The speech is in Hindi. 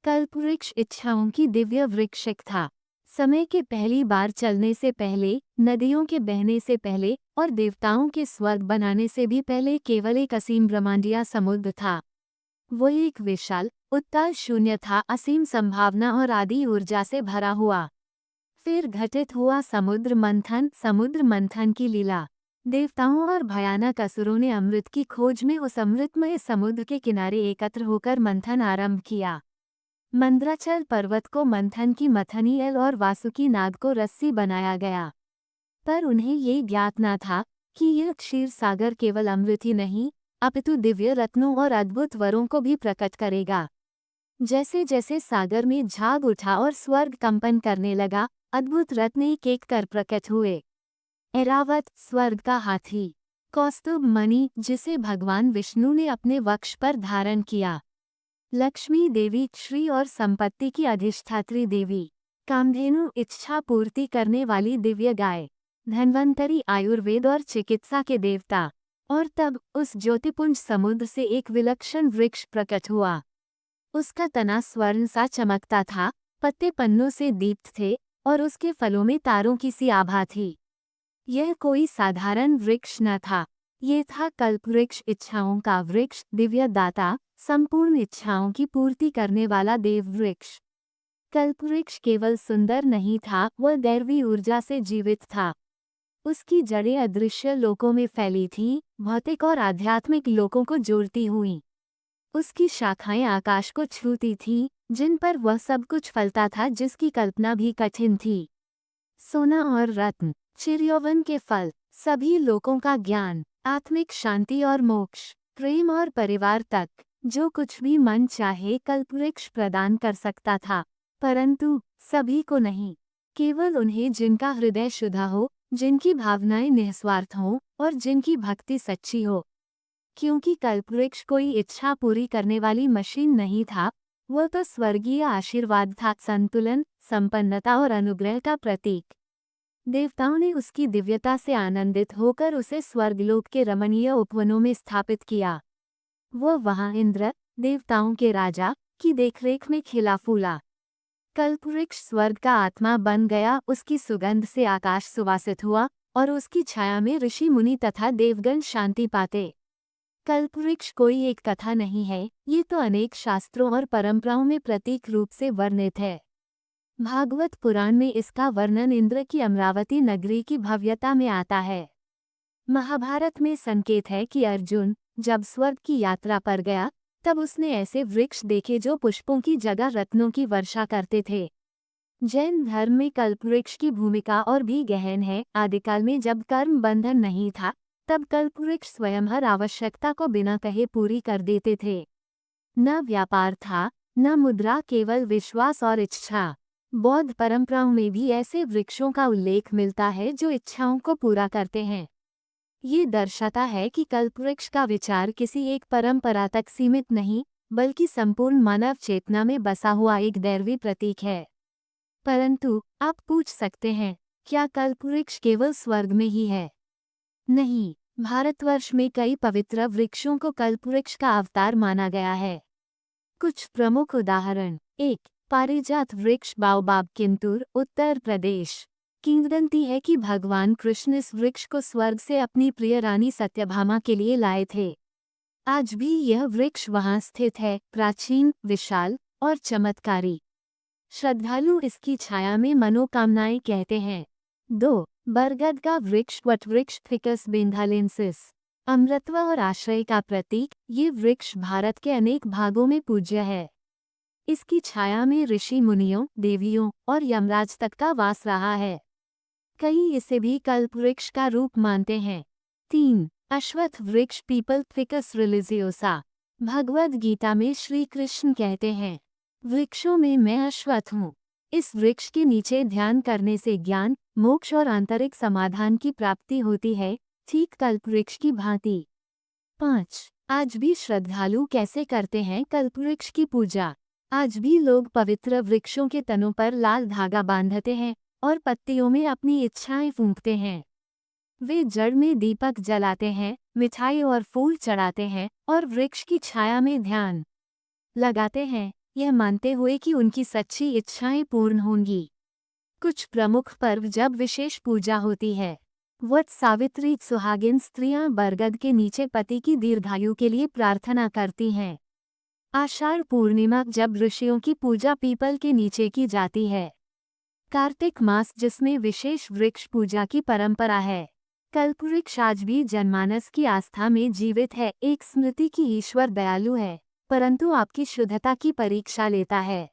कल्पवृक्ष इच्छाओं की दिव्य वृक्षिक था। समय के पहली बार चलने से पहले, नदियों के बहने से पहले और देवताओं के स्वर्ग बनाने से भी पहले केवल एक असीम ब्रह्मांडीय समुद्र था। वो एक विशाल, उत्तल शून्य था, असीम संभावना और आदि ऊर्जा से भरा हुआ। फिर घटित हुआ समुद्र मंथन की लीला। देवताओं और भयानक असुरों ने अमृत की खोज में उस अमृतमय समुद्र के किनारे एकत्र होकर मंथन आरंभ किया। मंद्राचल पर्वत को मंथन की मथनियल और वासुकी नाग को रस्सी बनाया गया। पर उन्हें ये ज्ञात न था कि यह क्षीर सागर केवल अमृत ही नहीं, अपितु दिव्य रत्नों और अद्भुत वरों को भी प्रकट करेगा। जैसे जैसे सागर में झाग उठा और स्वर्ग कंपन करने लगा, अद्भुत रत्न एक एक कर प्रकट हुए। ऐरावत, स्वर्ग का हाथी। कौस्तुभ मणि, जिसे भगवान विष्णु ने अपने वक्ष पर धारण किया। लक्ष्मी देवी, श्री और संपत्ति की अधिष्ठात्री देवी। कामधेनु, इच्छा पूर्ति करने वाली दिव्य गाय। धन्वंतरी, आयुर्वेद और चिकित्सा के देवता। और तब उस ज्योतिपुंज समुद्र से एक विलक्षण वृक्ष प्रकट हुआ। उसका तना स्वर्ण सा चमकता था, पत्ते पन्नों से दीप्त थे और उसके फलों में तारों की सी आभा थी। यह कोई साधारण वृक्ष न था, ये था कल्पवृक्ष, इच्छाओं का वृक्ष, दिव्य दाता, संपूर्ण इच्छाओं की पूर्ति करने वाला देव वृक्ष। कल्पवृक्ष केवल सुंदर नहीं था, वह दैवी ऊर्जा से जीवित था। उसकी जड़ें अदृश्य लोकों में फैली थीं, भौतिक और आध्यात्मिक लोकों को जोड़ती हुईं। उसकी शाखाएं आकाश को छूती थीं, जिन पर वह सब कुछ फलता था जिसकी कल्पना भी कठिन थी। सोना और रत्न, चिरयौवन के फल, सभी लोकों का ज्ञान, आत्मिक शांति और मोक्ष, प्रेम और परिवार तक, जो कुछ भी मन चाहे कल्पवृक्ष प्रदान कर सकता था, परंतु सभी को नहीं, केवल उन्हें जिनका हृदय शुद्ध हो, जिनकी भावनाएं निस्वार्थ हों और जिनकी भक्ति सच्ची हो। क्योंकि कल्पवृक्ष कोई इच्छा पूरी करने वाली मशीन नहीं था, वह तो स्वर्गीय आशीर्वाद था, संतुलन, संपन्नता और अनुग्रह का प्रतीक। देवताओं ने उसकी दिव्यता से आनंदित होकर उसे स्वर्गलोक के रमणीय उपवनों में स्थापित किया। वह वहां इंद्र, देवताओं के राजा, की देखरेख में खिला फूला। कल्पवृक्ष स्वर्ग का आत्मा बन गया, उसकी सुगंध से आकाश सुवासित हुआ और उसकी छाया में ऋषि मुनि तथा देवगण शांति पाते। कल्पवृक्ष कोई एक कथा नहीं है, ये तो अनेक शास्त्रों और परंपराओं में प्रतीक रूप से वर्णित है। भागवत पुराण में इसका वर्णन इंद्र की अमरावती नगरी की भव्यता में आता है। महाभारत में संकेत है कि अर्जुन जब स्वर्ग की यात्रा पर गया, तब उसने ऐसे वृक्ष देखे जो पुष्पों की जगह रत्नों की वर्षा करते थे। जैन धर्म में कल्पवृक्ष की भूमिका और भी गहन है। आदिकाल में जब कर्म बंधन नहीं था, तब कल्पवृक्ष स्वयं हर आवश्यकता को बिना कहे पूरी कर देते थे। न व्यापार था, न मुद्रा, केवल विश्वास और इच्छा। बौद्ध परंपराओं में भी ऐसे वृक्षों का उल्लेख मिलता है जो इच्छाओं को पूरा करते हैं। ये दर्शाता है कि कल्पवृक्ष का विचार किसी एक परंपरा तक सीमित नहीं, बल्कि संपूर्ण मानव चेतना में बसा हुआ एक दैवी प्रतीक है। परंतु आप पूछ सकते हैं, क्या कल्पवृक्ष केवल स्वर्ग में ही है? नहीं, भारतवर्ष में कई पवित्र वृक्षों को कल्पवृक्ष का अवतार माना गया है। कुछ प्रमुख उदाहरण: 1. पारिजात वृक्ष, बाओबाब, किंतूर, उत्तर प्रदेश। किंवदंती है कि भगवान कृष्ण इस वृक्ष को स्वर्ग से अपनी प्रिय रानी सत्यभामा के लिए लाए थे। आज भी यह वृक्ष वहां स्थित है, प्राचीन, विशाल और चमत्कारी। श्रद्धालु इसकी छाया में मनोकामनाएं कहते हैं। 2. बरगद का वृक्ष, वटवृक्ष, फिकस बेंथालेंसिस। अमृतत्व और आश्रय का प्रतीक, ये वृक्ष भारत के अनेक भागों में पूज्य है। इसकी छाया में ऋषि मुनियों, देवियों और यमराज तक का वास रहा है। कई इसे भी कल्पवृक्ष का रूप मानते हैं। 3. अश्वत्थ वृक्ष, पीपल, फिकस रिलिजियोसा। भगवद गीता में श्री कृष्ण कहते हैं, वृक्षों में मैं अश्वत्थ हूँ। इस वृक्ष के नीचे ध्यान करने से ज्ञान, मोक्ष और आंतरिक समाधान की प्राप्ति होती है, ठीक कल्पवृक्ष की भांति। 5. आज भी श्रद्धालु कैसे करते हैं कल्पवृक्ष की पूजा? आज भी लोग पवित्र वृक्षों के तनों पर लाल धागा बांधते हैं और पत्तियों में अपनी इच्छाएं फूंकते हैं। वे जड़ में दीपक जलाते हैं, मिठाई और फूल चढ़ाते हैं और वृक्ष की छाया में ध्यान लगाते हैं। यह मानते हुए कि उनकी सच्ची इच्छाएं पूर्ण होंगी। कुछ प्रमुख पर्व जब विशेष पूजा होती है। वट सावित्री सुहागिन स्त्रियां बरगद के नीचे पति की दीर्घायु के लिए प्रार्थना करती हैं। आषाढ़ पूर्णिमा जब ऋषियों की पूजा पीपल के नीचे की जाती है। कार्तिक मास जिसमें विशेष वृक्ष पूजा की परंपरा है। कल्पवृक्ष आज भी जनमानस की आस्था में जीवित है, एक स्मृति की ईश्वर दयालु है, परंतु आपकी शुद्धता की परीक्षा लेता है।